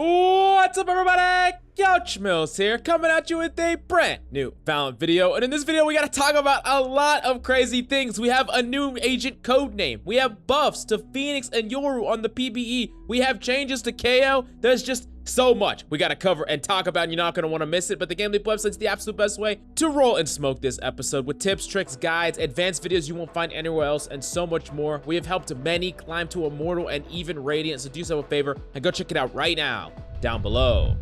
What's up, everybody? Couch Mills here, coming at you with a brand new Valorant video. And in this video, we gotta talk about a lot of crazy things. We have a new agent code name. We have buffs to Phoenix and YORU on the PBE. We have changes to KO. There's just so much we gotta cover and talk about, and you're not gonna wanna miss it. But the GameLeap website's the absolute best way to roll and smoke this episode with tips, tricks, guides, advanced videos you won't find anywhere else, and so much more. We have helped many climb to Immortal and even Radiant, so do yourself a favor and go check it out right now down below.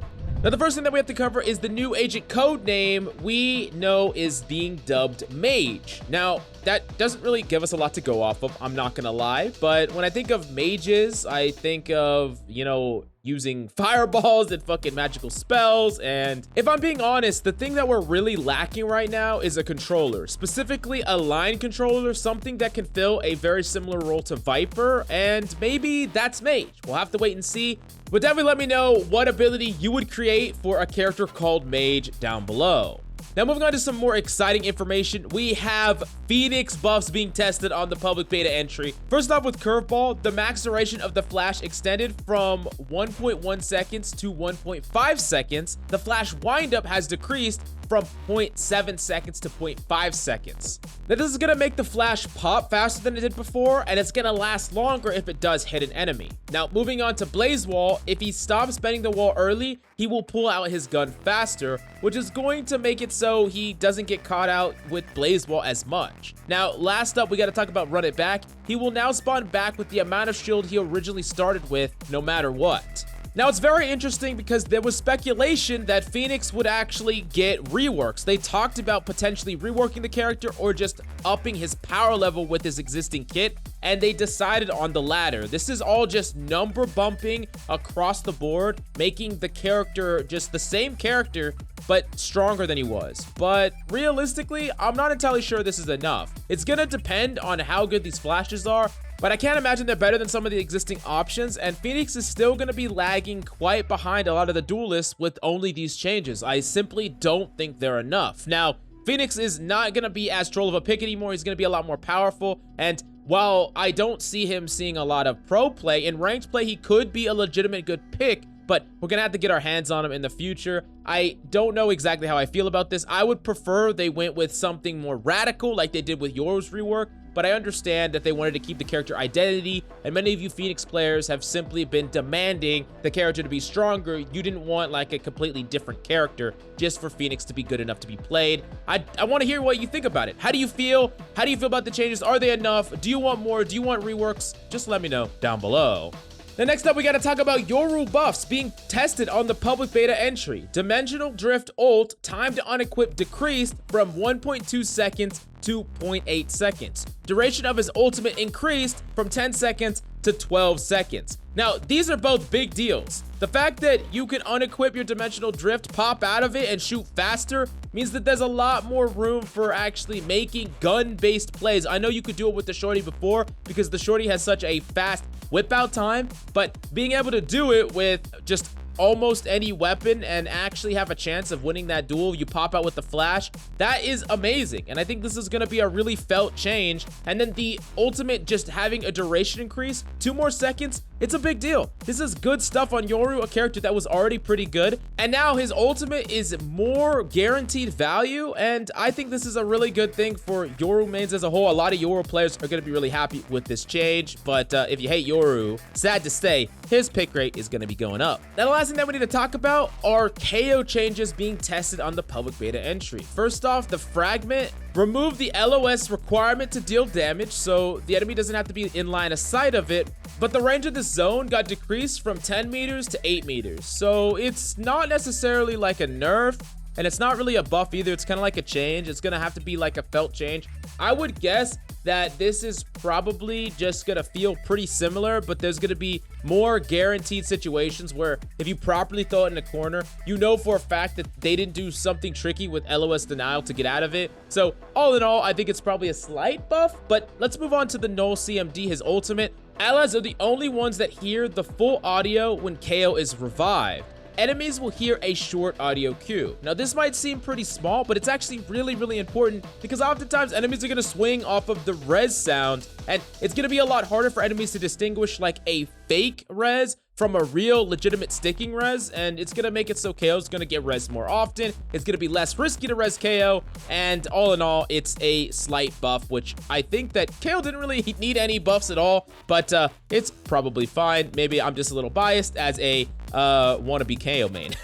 Now, the first thing that we have to cover is the new agent code name we know is being dubbed Mage. Now, that doesn't really give us a lot to go off of, I'm not gonna lie, but when I think of mages, I think of, you know, using fireballs and fucking magical spells. And if I'm being honest, the thing that we're really lacking right now is a controller, specifically a line controller, something that can fill a very similar role to Viper, and maybe that's Mage. We'll have to wait and see. But definitely let me know what ability you would create for a character called Mage down below. Now, moving on to some more exciting information, we have Phoenix buffs being tested on the public beta entry. First off, with Curveball, the max duration of the flash extended from 1.1 seconds to 1.5 seconds. The flash windup has decreased from 0.7 seconds to 0.5 seconds. Now, this is gonna make the flash pop faster than it did before, and it's gonna last longer if it does hit an enemy. Now, moving on to Blaze Wall, if he stops spending the wall early, he will pull out his gun faster, which is going to make it so he doesn't get caught out with Blaze Wall as much. Now, last up, we gotta talk about Run It Back. He will now spawn back with the amount of shield he originally started with, no matter what. Now, it's very interesting because there was speculation that Phoenix would actually get reworks. They talked about potentially reworking the character or just upping his power level with his existing kit, and they decided on the latter. This is all just number bumping across the board, making the character just the same character, but stronger than he was. But realistically, I'm not entirely sure this is enough. It's gonna depend on how good these flashes are, but I can't imagine they're better than some of the existing options, and Phoenix is still going to be lagging quite behind a lot of the duelists with only these changes. I simply don't think they're enough. Now, Phoenix is not going to be as troll of a pick anymore. He's going to be a lot more powerful, and while I don't see him seeing a lot of pro play, in ranked play, he could be a legitimate good pick, but we're gonna have to get our hands on him in the future. I don't know exactly how I feel about this. I would prefer they went with something more radical like they did with Yoru's rework, but I understand that they wanted to keep the character identity, and many of you Phoenix players have simply been demanding the character to be stronger. You didn't want like a completely different character just for Phoenix to be good enough to be played. I want to hear what you think about it. How do you feel? How do you feel about the changes? Are they enough? Do you want more? Do you want reworks? Just let me know down below. Then next up, we gotta talk about YORU buffs being tested on the public beta entry. Dimensional Drift ult, time to unequip decreased from 1.2 seconds to 0.8 seconds. Duration of his ultimate increased from 10 seconds to 12 seconds. Now, these are both big deals. The fact that you can unequip your Dimensional Drift, pop out of it, and shoot faster means that there's a lot more room for actually making gun-based plays. I know you could do it with the Shorty before because the Shorty has such a fast whip out time, but being able to do it with just almost any weapon and actually have a chance of winning that duel, you pop out with the flash, that is amazing. And I think this is going to be a really felt change. And then the ultimate just having a duration increase, 2 more seconds, it's a big deal. This is good stuff on Yoru, a character that was already pretty good, and now his ultimate is more guaranteed value, and I think this is a really good thing for Yoru mains as a whole. A lot of Yoru players are going to be really happy with this change, but if you hate Yoru, sad to say, his pick rate is going to be going up. Now, the last thing that we need to talk about are KO changes being tested on the public beta entry. First off, the fragment removed the LOS requirement to deal damage, so the enemy doesn't have to be in line of sight of it, but the range of the zone got decreased from 10 meters to 8 meters. So it's not necessarily like a nerf, and it's not really a buff either. It's kind of like a change. It's gonna have to be like a felt change. I would guess that this is probably just gonna feel pretty similar, but there's gonna be more guaranteed situations where if you properly throw it in the corner, you know for a fact that they didn't do something tricky with LOS denial to get out of it. So all in all, I think it's probably a slight buff, but let's move on to the null CMD, his ultimate. Allies are the only ones that hear the full audio when KO is revived. Enemies will hear a short audio cue. Now, this might seem pretty small, but it's actually really, really important because oftentimes enemies are going to swing off of the res sound, and it's going to be a lot harder for enemies to distinguish like a fake res from a real legitimate sticking res, and it's gonna make it so KO's gonna get res more often. It's gonna be less risky to res KO, and all in all, it's a slight buff, which I think that KO didn't really need any buffs at all, but it's probably fine. Maybe I'm just a little biased as a wannabe KO main.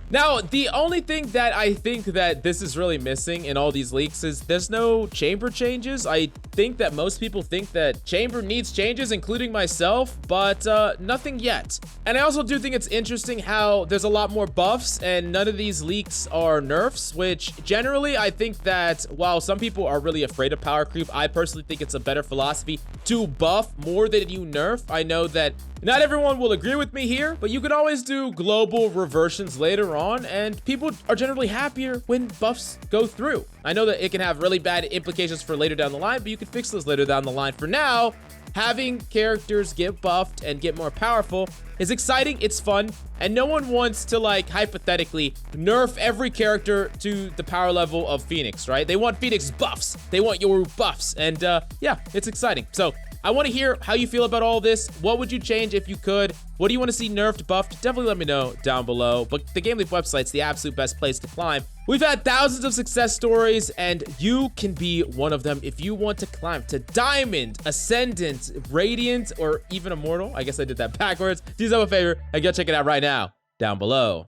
Now, the only thing that I think that this is really missing in all these leaks is there's no chamber changes. I think that most people think that chamber needs changes, including myself, but nothing yet. And I also do think it's interesting how there's a lot more buffs and none of these leaks are nerfs, which generally I think that while some people are really afraid of power creep, I personally think it's a better philosophy to buff more than you nerf. I know that not everyone will agree with me here, but you can always do global reversions later on, and people are generally happier when buffs go through. I know that it can have really bad implications for later down the line, but you can fix those later down the line. For now, having characters get buffed and get more powerful is exciting, it's fun, and no one wants to, like, hypothetically nerf every character to the power level of Phoenix, right? They want Phoenix buffs, they want YORU buffs, and yeah, it's exciting. So I want to hear how you feel about all this. What would you change if you could? What do you want to see nerfed, buffed? Definitely let me know down below. But the GameLeap website's the absolute best place to climb. We've had thousands of success stories, and you can be one of them if you want to climb to Diamond, Ascendant, Radiant, or even Immortal. I guess I did that backwards. Do yourself a favor and go check it out right now down below.